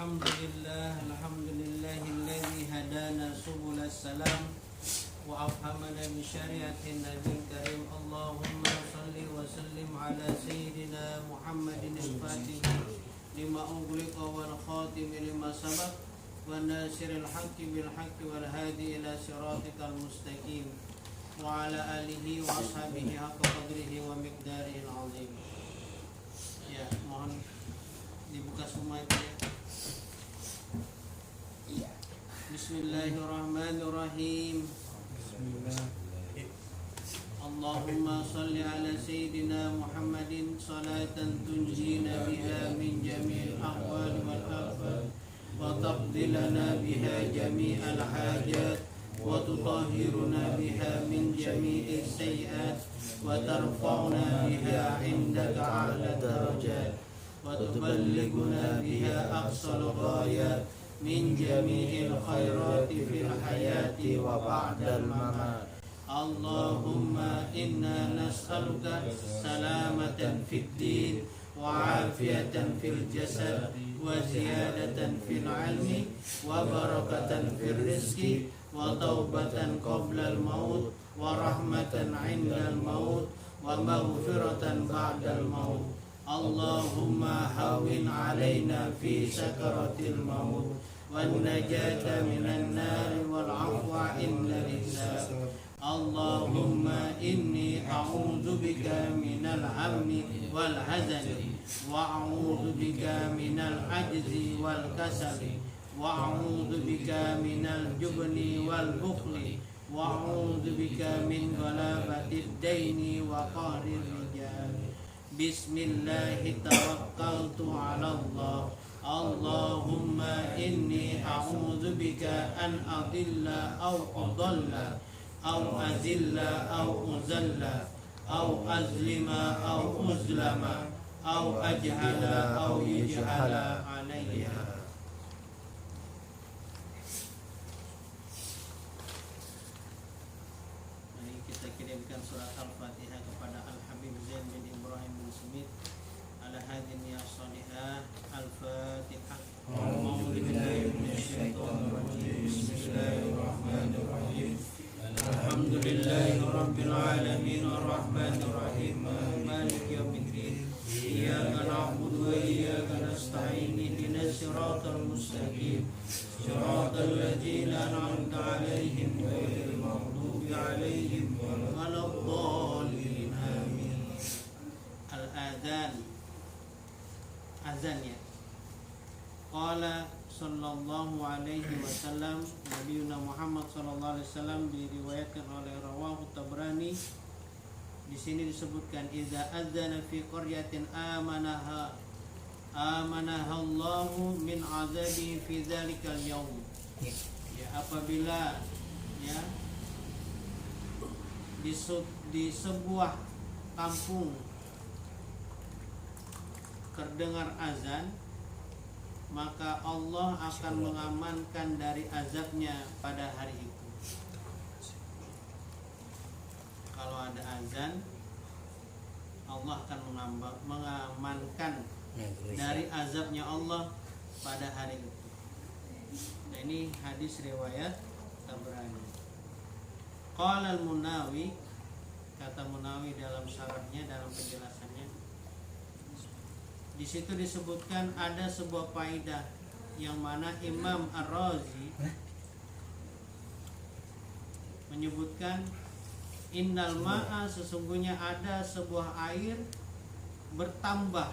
Alhamdulillahilladzi hadana subulas salam wa afhamana bi syariatin nabiyil karim. Allahumma shalli wa sallim ala sayyidina Muhammadin al-fatih lima ughliqa wal khatim lima sabaq wa nasiril haqqi bil haqqi wal hadi ila siratikal mustaqim wa ala alihi wa ashabihi haqqa qadrihi wa miqdarihil azim. Ya, mohon dibuka semua itu ya. Bismillahirrahmanirrahim. Allahumma salli ala sayyidina Muhammadin salatan tunjina biha min jami'il ahwal wal afat wa taqdilana biha jami'al hajat wa tutahhiruna biha min jami'is sayyi'at wa tarfa'una biha 'indaka 'ala darajat wa tuballighuna biha aqsal ghayat min jami'il khairati fil hayati wa ba'dal mamat. Allahumma inna nas'aluka salamatan fid din wa afiyatan fil jasad wa ziyadatan fil ilmi wa barakatan fil rizqi wa taubatan qabla al maut wa rahmatan 'inda al maut wa maghfiratan ba'da al maut. Allahumma hawwin 'alaina fi sakaratil maut wan najata minan nar wal 'afwa 'inda al-hisab. Allahumma inni a'udzu bika minal hammi wal hazani wa a'udzu bika minal ajzi wal kasali wa a'udzu bika minal jubni wal bukhli wa a'udzu bika min ghalabatid daini wa qahrir rijal. Bismillahi tawakkaltu 'ala Allah. Allahumma inni a'udzu bika an adilla aw udalla aw azilla aw uzalla aw azlima aw uzlama aw ajhala aw yujhala alayya. Mari kita kirimkan surat Al-Fatihah kepada Al-Habib Zain bin Ibrahim bin Smith ala hadin ya salihah. Al-Fatihah. Bismillahirrahmanirrahim. Alhamdulillahi rabbil alamin arrahmanir rahim maliki yaumiddin. Iyyaka na'budu wa iyyaka nasta'in ihdinas siratal mustaqim siratal ladzina an'amta 'alaihim ghairil maghdubi 'alaihim waladdallin. Amin. Al-adzan, azan ya. Qala sallallahu alaihi wasallam, Nabiuna Muhammad sallallahu alaihi wasallam diriwayatkan oleh rawahu Tabrani. Di sini disebutkan idza adzana fi qaryatin amanaha Allahu min azabi fi dzalikal yaum. Ya, apabila ya di sebuah kampung terdengar azan, maka Allah akan mengamankan dari azabnya pada hari itu. Kalau ada azan, Allah akan mengamankan dari azabnya Allah pada hari itu. Nah, ini hadis riwayat Tabrani. Qala al-Munawi, kata Munawi dalam syarahnya, dalam penjelasannya, di situ disebutkan ada sebuah faedah yang mana Imam Ar-Razi menyebutkan innal ma'a, sesungguhnya ada sebuah air bertambah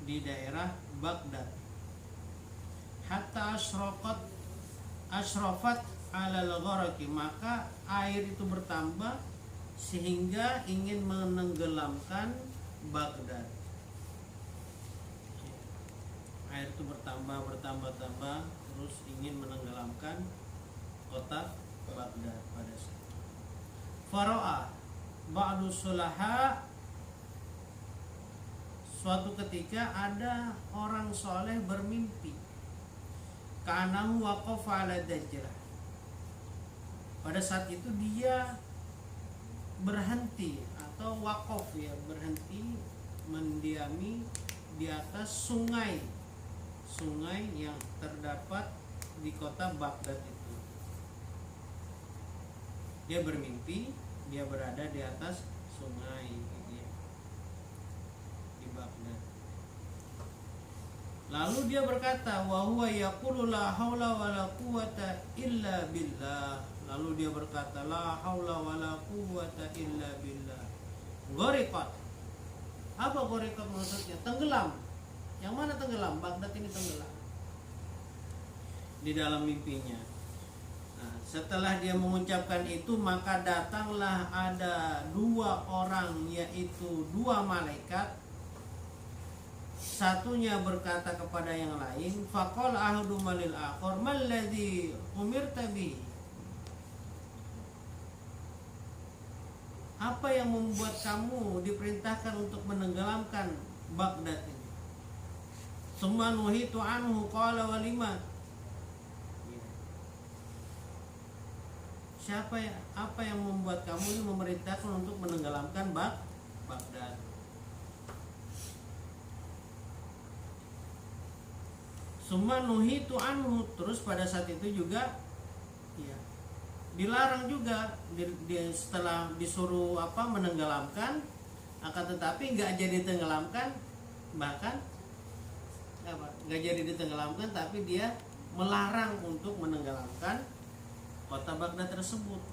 di daerah Baghdad hatta ashrafat alal gharaqi, maka air itu bertambah sehingga ingin menenggelamkan Baghdad. Air itu bertambah terus ingin menenggelamkan kota Baghdad pada saat. Fara'a ba'du sulaha, suatu ketika ada orang soleh bermimpi ka'annahu waqafa ala dajjal. Pada saat itu dia berhenti atau waqaf ya, berhenti mendiami di atas sungai sungai yang terdapat di kota Baghdad itu. Dia bermimpi dia berada di atas sungai gitu ya, di Baghdad. Lalu dia berkata, wa huwa yaqulu la haula wala quwata illa billah. Lalu dia berkata, la haula wala quwata illa billah. Goriqat. Apa goriqat maksudnya? Tenggelam. Yang mana tenggelam? Baghdad ini tenggelam di dalam mimpinya. Nah, setelah dia mengucapkan itu, maka datanglah ada dua orang, yaitu dua malaikat. Satunya berkata kepada yang lain, faqala ahaduhuma lil akhar, mal ladzi umirta bihi. Apa yang membuat kamu diperintahkan untuk menenggelamkan Baghdad ini? Summa nuhitu anhu qala walima. Apa yang membuat kamu ini memerintahkan untuk menenggelamkan Baghdad? Summa nuhitu anhu, terus pada saat itu juga ya, dilarang juga setelah disuruh menenggelamkan, akan tetapi nggak jadi tenggelamkan, bahkan nggak jadi ditenggelamkan, tapi dia melarang untuk menenggelamkan kota Baghdad tersebut.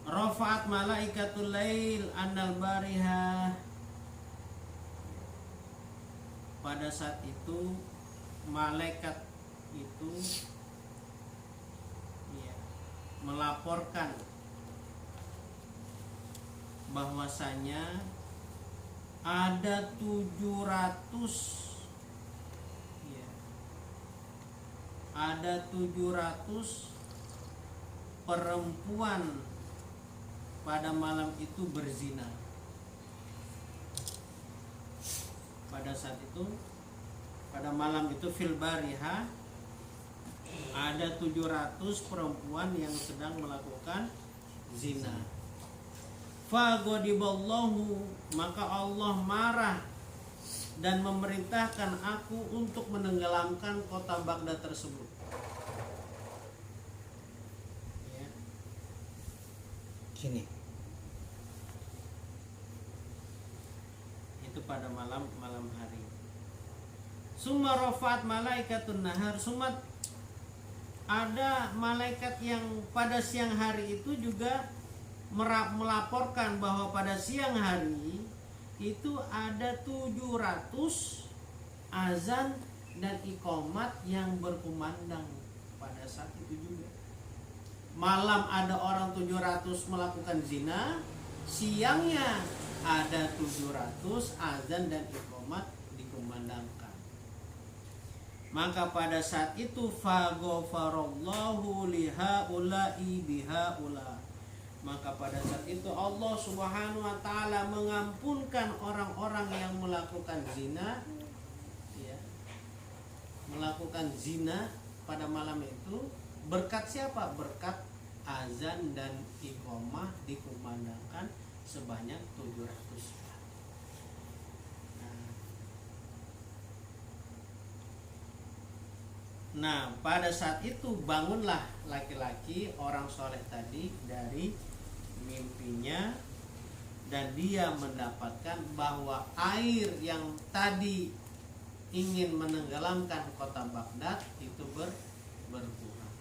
Rafa'at malaikatul lail annal bariha. Pada saat itu malaikat itu ya, melaporkan bahwasanya ada 700 ya, ada 700 perempuan pada malam itu berzina. Pada saat itu, pada malam itu fil bariha, ada 700 perempuan yang sedang melakukan zina. Fagodiballahu, maka Allah marah dan memerintahkan aku untuk menenggelamkan kota Baghdad tersebut. Ya. Sini. Itu pada malam hari. Summa rafa'at malaikatun nahar, sumat ada malaikat yang pada siang hari itu juga melaporkan bahwa pada siang hari itu ada 700 azan dan iqamat yang berkumandang pada saat itu juga. Malam ada orang 700 melakukan zina, siangnya ada 700 azan dan iqamat dikumandangkan. Maka pada saat itu faghfarallahu lihaula'i bihaula. Maka pada saat itu Allah Subhanahu wa taala mengampunkan orang-orang yang melakukan zina, ya, melakukan zina pada malam itu berkat siapa? Berkat azan dan iqamah dikumandangkan sebanyak 700. Nah, pada saat itu bangunlah laki-laki orang soleh tadi dari mimpinya, dan dia mendapatkan bahwa air yang tadi ingin menenggelamkan kota Baghdad itu berkurang.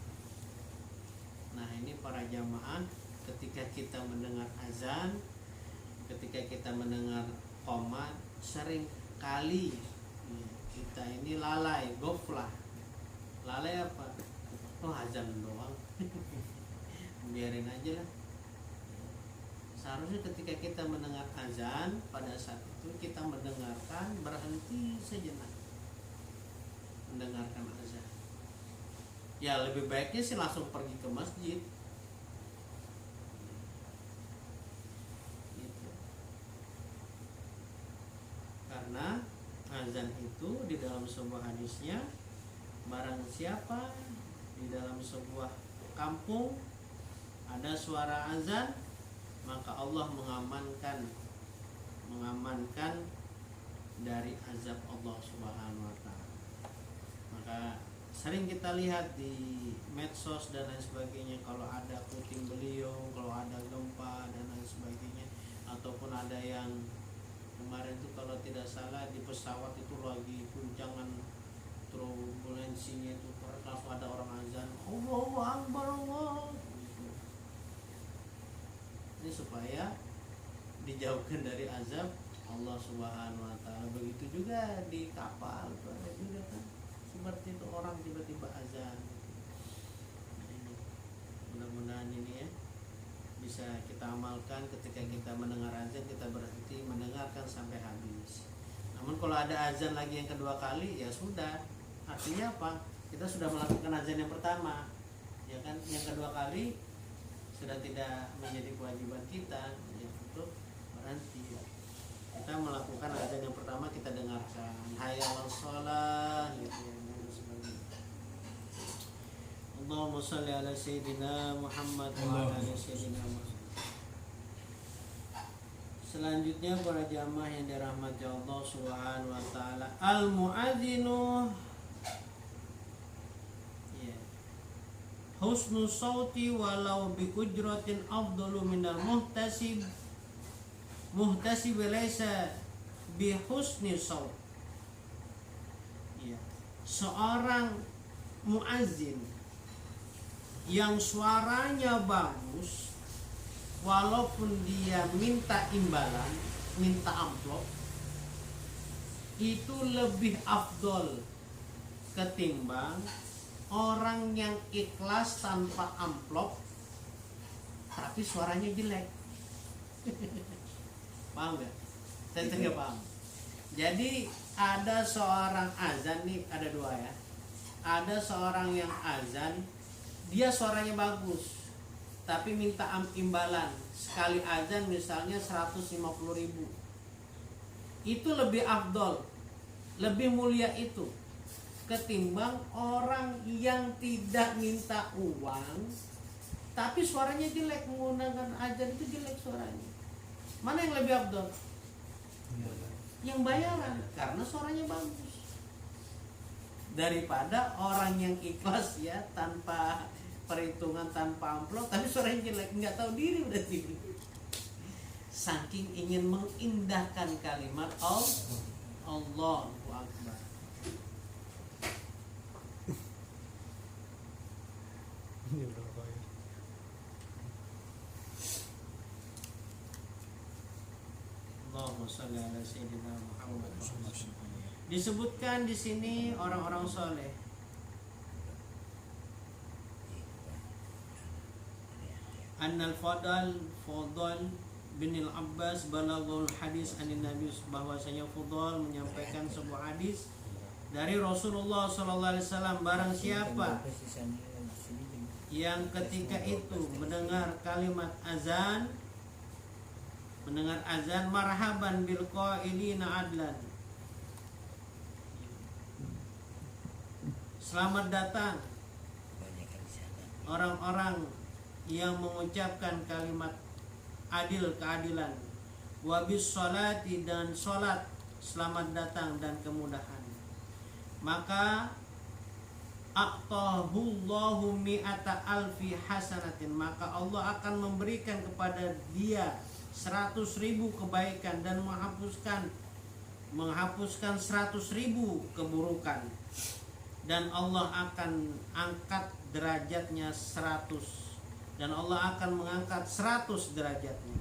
Nah, ini para jamaah, ketika kita mendengar azan, ketika kita mendengar qomat, sering kali kita ini lalai, goflah. Lalai apa? Oh, azan doang. Biarin aja lah. Seharusnya ketika kita mendengar azan, pada saat itu kita mendengarkan, berhenti sejenak mendengarkan azan. Ya, lebih baiknya sih langsung pergi ke masjid. Gitu. Karena azan itu di dalam sebuah hadisnya, barang siapa di dalam sebuah kampung ada suara azan, maka Allah mengamankan dari azab Allah Subhanahu wa taala. Maka sering kita lihat di medsos dan lain sebagainya, kalau ada puting beliung, kalau ada gempa dan lain sebagainya, ataupun ada yang kemarin itu kalau tidak salah di pesawat itu lagi guncangan turbulensinya itu, langsung ada orang azan Allahu Akbar Allah. Ini supaya dijauhkan dari azab Allah Subhanahu wa taala. Begitu juga di kapal itu ada juga kan seperti itu, orang tiba-tiba azan. Nah, ini mudah-mudahan ini ya bisa kita amalkan. Ketika kita mendengar azan, kita berhenti mendengarkan sampai habis. Namun kalau ada azan lagi yang kedua kali, ya sudah, artinya apa? Kita sudah melakukan azan yang pertama, ya kan? Yang kedua kali sudah tidak menjadi kewajiban kita ya, untuk berhenti. Kita melakukan azan yang pertama, kita dengarkan hayya 'alas shalah gitu ya. Allahumma shalli ala sayyidina Muhammad wa ala ali sayyidina Muhammad. Selanjutnya para jamaah yang dirahmati Allah Subhanahu wa taala, al-muadzinu ya husnu sauti walau bi ujratin afdalu minal muhtasib laysa bi husni saut. Ya, seorang muazzin yang suaranya bagus, walaupun dia minta imbalan, minta amplop, itu lebih afdol ketimbang orang yang ikhlas tanpa amplop tapi suaranya jelek. Paham gak? Saya tidak paham. Jadi ada seorang azan nih, ada dua ya. Ada seorang yang azan, dia suaranya bagus, tapi minta imbalan sekali azan misalnya 150.000. Itu lebih afdol, lebih mulia itu ketimbang orang yang tidak minta uang tapi suaranya jelek, menggunakan azan itu jelek suaranya. Mana yang lebih afdol? Yang bayaran, karena suaranya bagus, daripada orang yang ikhlas ya, tanpa perhitungan, tanpa amplop, tapi suaranya jelek, nggak tahu diri udah tidur. Saking ingin mengindahkan kalimat Allahu Akbar. Allahumma shalli ala sayyidina Muhammad. Disebutkan di sini orang-orang soleh. Annal Fadl bin al-Abbas balaghul hadis anin Nabi, bahwasanya Fudhal menyampaikan sebuah hadis dari Rasulullah sallallahu alaihi wasallam. Barang siapa yang ketika itu mendengar kalimat azan, marhaban bil qailina adlan, selamat datang orang-orang yang mengucapkan kalimat adil, keadilan, wabis sholati, dan sholat, selamat datang dan kemudahan, maka a'tahullahu mi'ata alfi hasanatin, maka Allah akan memberikan kepada dia 100.000 kebaikan dan menghapuskan 100.000 keburukan, dan Allah akan angkat derajatnya 100, dan Allah akan mengangkat 100 derajatnya.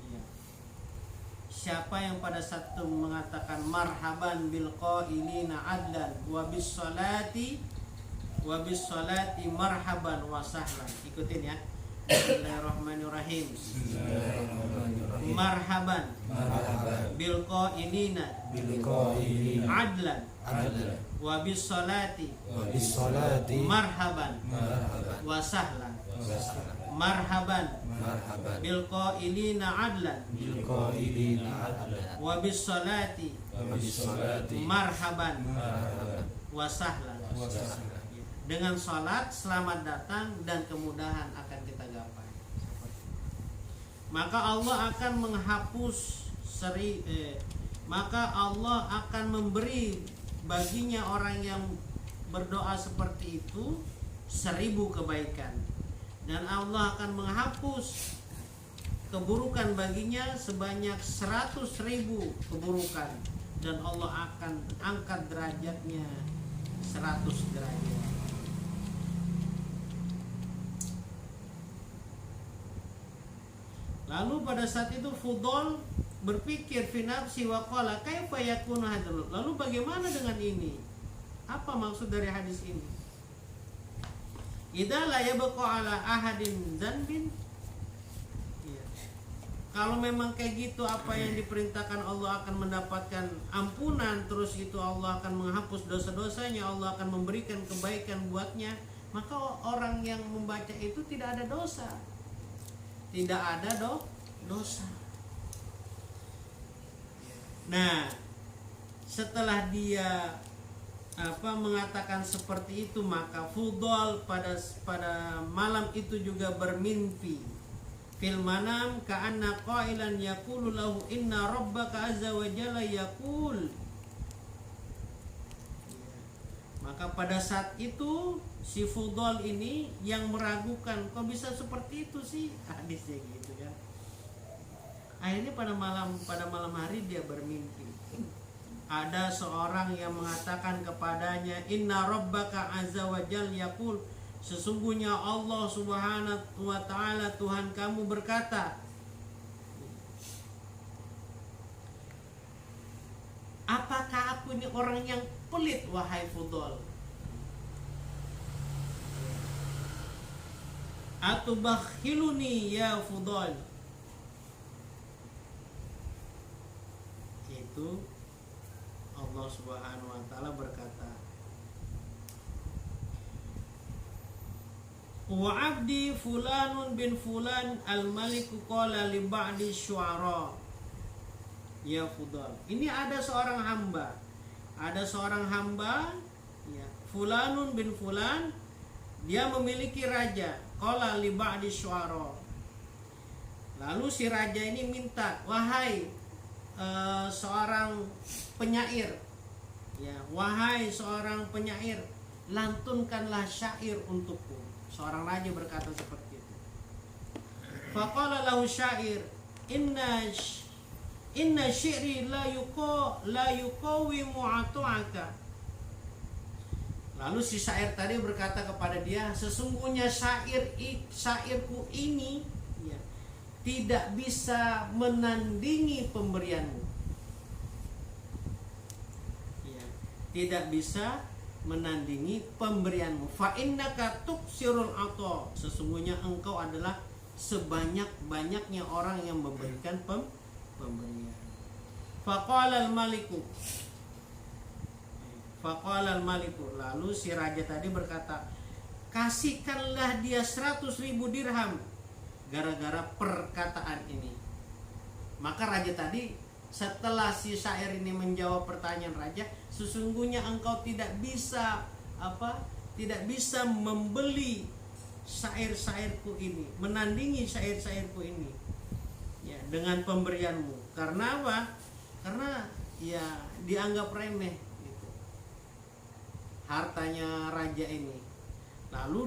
Ya. Siapa yang pada saat itu mengatakan marhaban bil qailina adlan wa bis salati marhaban wa sahlan. Ikutin ya. Bismillahirrahmanirrahim. Marhaban bil qailina adlan wa bis salati marhaban wa sahlan. Marhaban bil qailina adlan wa bis salati marhaban wa sahlan. Dengan salat selamat datang dan kemudahan akan kita gapai. Maka Allah akan menghapus maka Allah akan memberi baginya orang yang berdoa seperti itu 1000 kebaikan, dan Allah akan menghapus keburukan baginya sebanyak 100.000 keburukan, dan Allah akan angkat derajatnya 100 derajat. Lalu pada saat itu Fudol berpikir fi nafsi wa qala kaifa yakunu hadzal. Lalu bagaimana dengan ini? Apa maksud dari hadis ini? Idza la yabqa ala ahadin dzanbin. Ya. Kalau memang kayak gitu, apa yang diperintahkan Allah akan mendapatkan ampunan, terus itu Allah akan menghapus dosa-dosanya, Allah akan memberikan kebaikan buatnya, maka orang yang membaca itu tidak ada dosa. Tidak ada dosa. Nah, setelah dia mengatakan seperti itu, maka Fudol pada malam itu juga bermimpi. Fil manam ka'anna qailan yaqulu lahu inna rabbaka azza wa jalla yaqul. Maka pada saat itu si Fudol ini yang meragukan, kok bisa seperti itu sih hadisnya gitu ya. Akhirnya pada malam hari dia bermimpi. Ada seorang yang mengatakan kepadanya, inna rabbaka azza wa jalla yaqul, sesungguhnya Allah subhanahu wa ta'ala Tuhan kamu berkata, apakah aku ini orang yang pelit wahai Fudol? Atubakhiluni ya Fudol. Itu Allah subhanahu wa ta'ala berkata, wa abdi fulanun bin fulan al-maliku qala li ba'di syu'ara ya Fudol. Ini ada seorang hamba ya, fulanun bin fulan, dia memiliki raja, qala li ba'di syu'ara. Lalu si raja ini minta, wahai seorang penyair, ya, wahai seorang penyair, lantunkanlah syair untukku. Seorang raja berkata seperti itu. Faqala lahu syair, inna syi'ri la yuqawimu atu'aka. Lalu si syair tadi berkata kepada dia, sesungguhnya syairku ini ya, tidak bisa menandingi pemberianmu. Ya, tidak bisa menandingi pemberianmu. Fa innaka tuksirul ata. Sesungguhnya engkau adalah sebanyak-banyaknya orang yang memberikan pemberian. Faqala al-maliku. Lalu si raja tadi berkata, kasihkanlah dia 100.000 dirham gara-gara perkataan ini. Maka raja tadi, setelah si syair ini menjawab pertanyaan raja, sesungguhnya engkau tidak bisa membeli syair-syairku ini, menandingi syair-syairku ini ya, dengan pemberianmu. Karena apa? Karena ya dianggap remeh gitu, hartanya raja ini. Lalu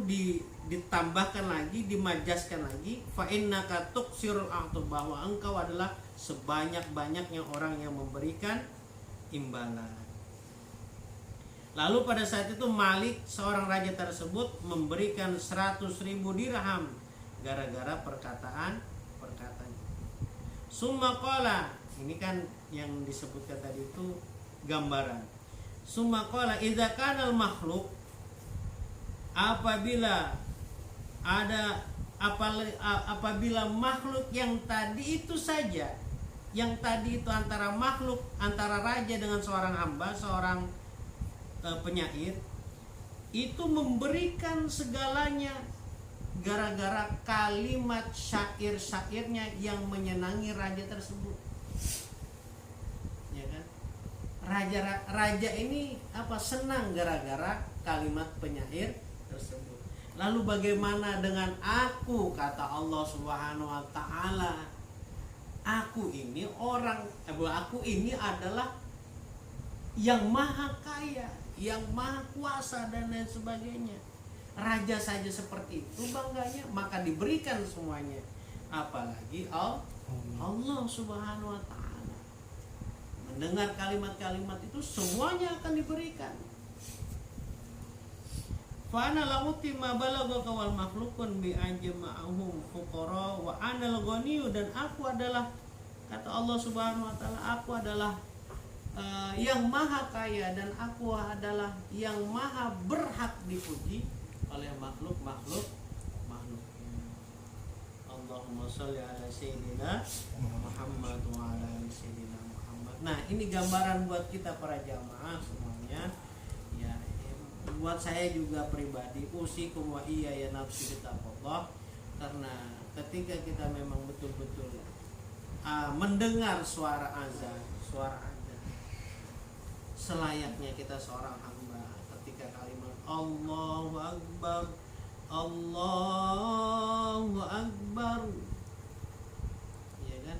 ditambahkan lagi, dimajaskan lagi, fa innaka tuksirul a'tu, bahwa engkau adalah sebanyak-banyaknya orang yang memberikan imbalan. Lalu pada saat itu Malik, seorang raja tersebut, memberikan 100.000 dirham gara-gara perkataan. Summa qala, ini kan yang disebutkan tadi itu gambaran. Summa qala idza kana al-makhluq, apabila makhluk yang tadi itu saja, yang tadi itu antara makhluk, antara raja dengan seorang hamba, seorang penyair, itu memberikan segalanya gara-gara kalimat syair-syairnya yang menyenangi raja tersebut. Ya kan? Raja ini senang gara-gara kalimat penyair tersebut. Lalu bagaimana dengan aku, kata Allah Subhanahu wa taala? aku ini aku ini adalah yang maha kaya, yang maha kuasa dan lain sebagainya. Raja saja seperti itu bangganya, maka diberikan semuanya. Apalagi Allah Subhanahu wa taala. Mendengar kalimat-kalimat itu semuanya akan diberikan. Fa ana lauti ma balagha wal makhluqun bi ajma'ahum fuqara wa ana al-ghaniyyu, dan aku adalah, kata Allah Subhanahu wa taala, aku adalah yang maha kaya dan aku adalah yang maha berhak dipuji oleh makhluk. Allahumma sholli ala sayyidina Muhammad wa ala ali sayyidina Muhammad. Nah, ini gambaran buat kita para jamaah semuanya. Ya, buat saya juga pribadi, usikum wa iya ya nafsi bitaqwallah, karena ketika kita memang betul-betul mendengar suara azan, selayaknya kita seorang hamba ketika kalimat Allahu Akbar, Allahu Akbar, ya kan?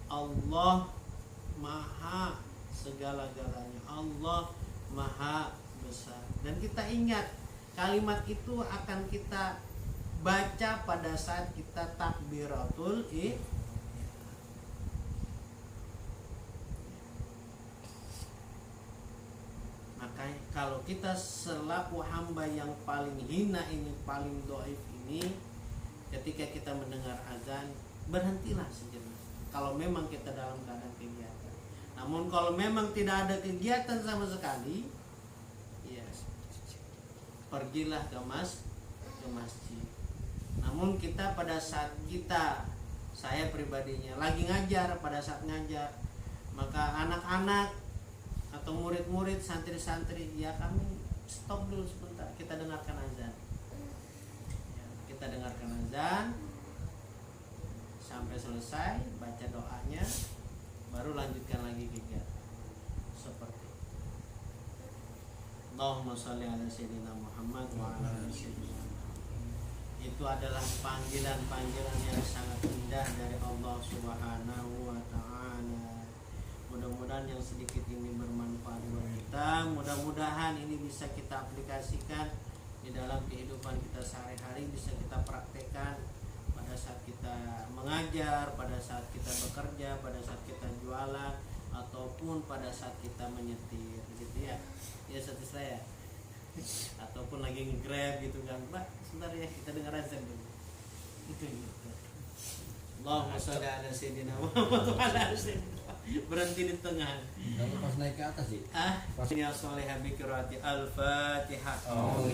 Allah maha segala-galanya, Allah maha besar. Dan kita ingat kalimat itu akan kita baca pada saat kita takbiratul ihram. Maka kalau kita selaku hamba yang paling hina ini, paling dhaif ini, ketika kita mendengar azan, berhentilah sejenak. Kalau memang kita dalam keadaan kegiatan. Namun kalau memang tidak ada kegiatan sama sekali, ya pergilah ke masjid. Namun kita pada saat saya pribadinya lagi ngajar, pada saat ngajar, maka anak-anak atau murid-murid, santri-santri, ya kami stop dulu sebentar, kita dengarkan azan. Ya, kita dengarkan azan sampai selesai, baca doanya, baru lanjutkan lagi kegiatan. Seperti Allahumma sholli ala sayyidina Muhammad wa ala ali sayyidina Muhammad. Itu adalah panggilan-panggilan yang sangat indah dari Allah Subhanahu wa taala. Mudah-mudahan yang sedikit ini bermanfaat buat kita. Mudah-mudahan ini bisa kita aplikasikan di dalam kehidupan kita sehari-hari, bisa kita praktekkan pada saat kita mengajar, pada saat kita bekerja, pada saat kita jualan, ataupun pada saat kita menyetir, gitu ya. Ya, satu saya. Ataupun lagi nge-grab gitu kan, Mbak, sebentar ya, kita dengar azan dulu. Itu gitu. Allahumma sholli ala sayyidina Muhammad wa ala ali sayyidina. Berhenti di tengah. Kalau pas naik ke atas sih. Pas ya soleh habikirati al-Fatihah. Oh,